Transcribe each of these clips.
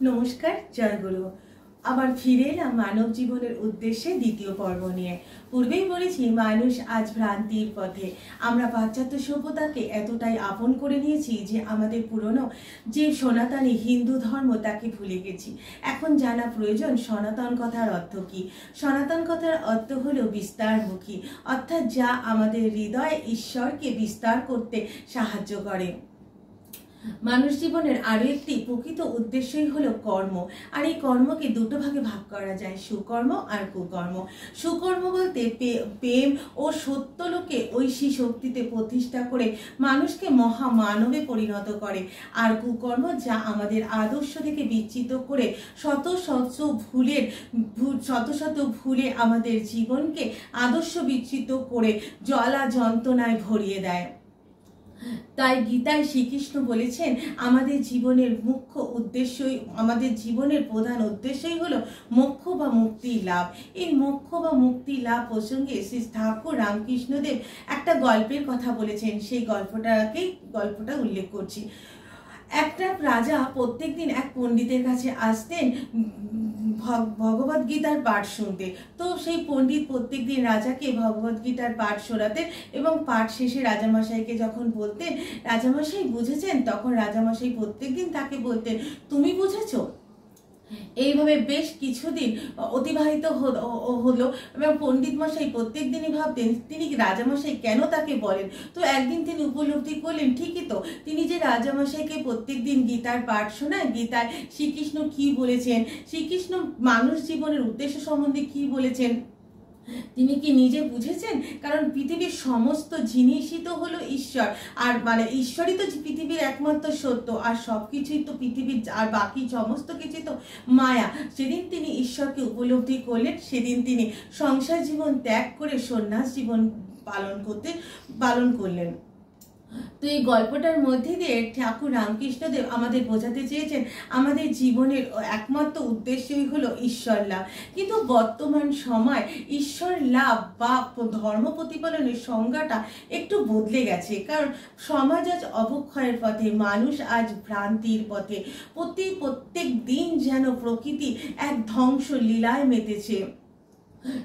নমস্কার, জয়গুরু। আবার ফিরে এলাম মানব জীবনের উদ্দেশ্যে দ্বিতীয় পর্ব নিয়ে। পূর্বেই বলেছি মানুষ আজ ভ্রান্তির পথে। আমরা পাশ্চাত্য সভ্যতাকে এতটাই আপন করে নিয়েছি যে আমাদের পুরনো যে সনাতনী হিন্দু ধর্ম তাকে ভুলে গেছি। এখন জানা প্রয়োজন সনাতন কথার অর্থ কি। সনাতন কথার অর্থ হলো বিস্তারমুখী, অর্থাৎ যা আমাদের হৃদয়ে ঈশ্বরকে বিস্তার করতে সাহায্য করে। মানুষ জীবনের আরো একটি প্রকৃত উদ্দেশ্যই হলো কর্ম। আর এই কর্মকে দুটো ভাগে ভাগ করা যায়, সুকর্ম আর কুকর্ম। সুকর্ম বলতে প্রেম ও সত্যলোকে ঐশী শক্তিতে প্রতিষ্ঠা করে মানুষকে মহামানবে পরিণত করে। আর কুকর্ম যা আমাদের আদর্শ থেকে বিচ্যুত করে শত শত ভুলে আমাদের জীবনকে আদর্শ বিচ্যুত করে জ্বালা যন্ত্রণায় ভরিয়ে দেয়। তাই গীতায় শ্রীকৃষ্ণ বলেছেন আমাদের জীবনের প্রধান উদ্দেশ্যই হলো মোক্ষ বা মুক্তির লাভ। এই মোক্ষ বা মুক্তির লাভ প্রসঙ্গে শ্রী ঠাকুর রামকৃষ্ণদেব একটা গল্পের কথা বলেছেন। সেই গল্পটা উল্লেখ করছি। একটা রাজা প্রত্যেকদিন এক পণ্ডিতের কাছে আসতেন ভগবদ গীতার পাঠ শুনতে। তো সেই পণ্ডিত প্রত্যেকদিন রাজাকে ভগবদ গীতার পাঠ শোনাতেন এবং পাঠ শেষে রাজামশাইকে যখন বলতেন রাজামশাই বুঝেছেন, তখন রাজামশাই প্রত্যেকদিন তাকে বলতেন তুমি বুঝেছো। এইভাবে বেশ কিছুদিন অতিবাহিত হলো এবং পণ্ডিত মশাই প্রত্যেক দিনই ভাবতেন তিনি রাজামশাই কেন তাকে বলেন। তো একদিন তিনি উপলব্ধি করলেন ঠিকই তো, তিনি যে রাজামশাইকে প্রত্যেক দিন গীতার পাঠ শোনায়, গীতায় শ্রীকৃষ্ণ কি বলেছেন, শ্রীকৃষ্ণ মানুষ জীবনের উদ্দেশ্য সম্বন্ধে কি বলেছেন তিনি কি নিজে বুঝেছেন? কারণ পৃথিবীর সমস্ত জিনিসই তো হলো ঈশ্বর, আর ঈশ্বরই তো পৃথিবীর একমাত্র সত্য, আর সবকিছুই তো পৃথিবীর, আর বাকি সমস্ত কিছু তো মায়া। সেদিন তিনি ঈশ্বরকে উপলব্ধি করলেন, সেদিন তিনি সংসার জীবন ত্যাগ করে সন্ন্যাস জীবন পালন করলেন। তো এই গল্পটার মধ্যে দিয়ে ঠাকুর রামকৃষ্ণদেব আমাদের বোঝাতে চেয়েছেন আমাদের জীবনের একমাত্র উদ্দেশ্যই হলো ঈশ্বর লাভ। কিন্তু বর্তমান সময় ঈশ্বর লাভ বা ধর্ম প্রতিপালনের সংজ্ঞাটা একটু বদলে গেছে, কারণ সমাজ আজ অবক্ষয়ের পথে, মানুষ আজ ভ্রান্তির পথে। প্রত্যেক দিন যেন প্রকৃতি এক ধ্বংস লীলায় মেতেছে।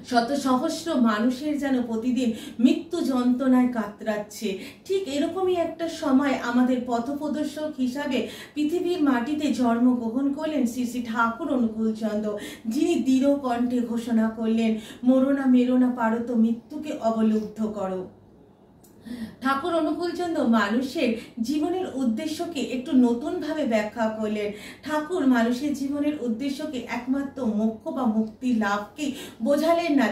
শত সহস্র মানুষের যেন প্রতিদিন মৃত্যু যন্ত্রণায় কাতরাচ্ছে। ঠিক এরকমই একটা সময় আমাদের পথপ্রদর্শক হিসাবে পৃথিবীর মাটিতে জন্মগ্রহণ করলেন শ্রী শ্রী ঠাকুর অনুকূলচন্দ্র, যিনি দৃঢ় কণ্ঠে ঘোষণা করলেন মরোনা মেরোনা পারত মৃত্যুকে অবলুব্ধ করো। ঠাকুর অনুকূলচন্দ্র মানুষের জীবনের উদ্দেশ্যকে একটু নতুনভাবে ব্যাখ্যা করলেন। ঠাকুর মানুষের জীবনের উদ্দেশ্যকে একমাত্র মোক্ষ বা মুক্তি লাভকে বোঝালেন না।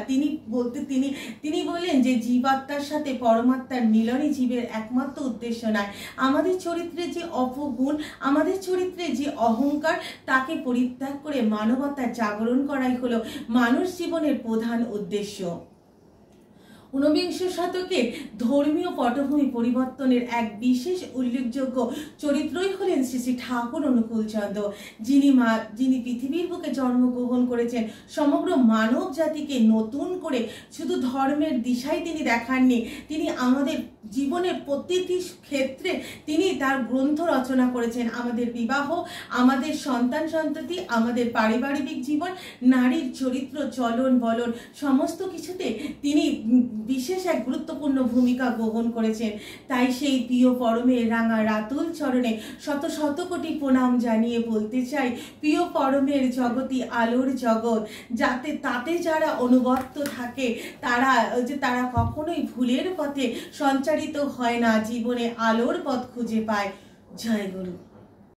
তিনি বললেন যে জীবাত্মার সাথে পরমাত্মার মিলনই জীবের একমাত্র উদ্দেশ্য নয়। আমাদের চরিত্রে যে অপগুণ, আমাদের চরিত্রে যে অহংকার, তাকে পরিত্যাগ করে মানবতার জাগরণ করাই হলো মানুষ জীবনের প্রধান উদ্দেশ্য। ঊনবিংশ শতকে ধর্মীয় পটভূমি পরিবর্তনের এক বিশেষ উল্লেখযোগ্য চরিত্রই হলেন শ্রী শ্রী ঠাকুর অনুকূলচন্দ্র, যিনি পৃথিবীর বুকে জন্মগ্রহণ করেছেন সমগ্র মানব জাতিকে নতুন করে। শুধু ধর্মের দিশাই তিনি দেখাননি, তিনি আমাদের জীবনের প্রতিটি ক্ষেত্রে তিনি তার গ্রন্থ রচনা করেছেন। আমাদের বিবাহ, আমাদের সন্তান সন্ততি, আমাদের পারিবারিক জীবন, নারীর চরিত্র, চলন বলন, সমস্ত কিছুতে তিনি বিশেষ এক গুরুত্বপূর্ণ ভূমিকা গ্রহণ করেছেন। তাই সেই প্রিয় পরমের রাঙা রাতুল চরণে শত শত কোটি প্রণাম জানিয়ে বলতে চাই, প্রিয় পরমের জগতি আলোর জগৎ, তাতে যারা অনুগত থাকে তারা কখনোই ভুলের পথে সঞ্চারিত হয় না, জীবনে আলোর পথ খুঁজে পায়। জয় গুরু।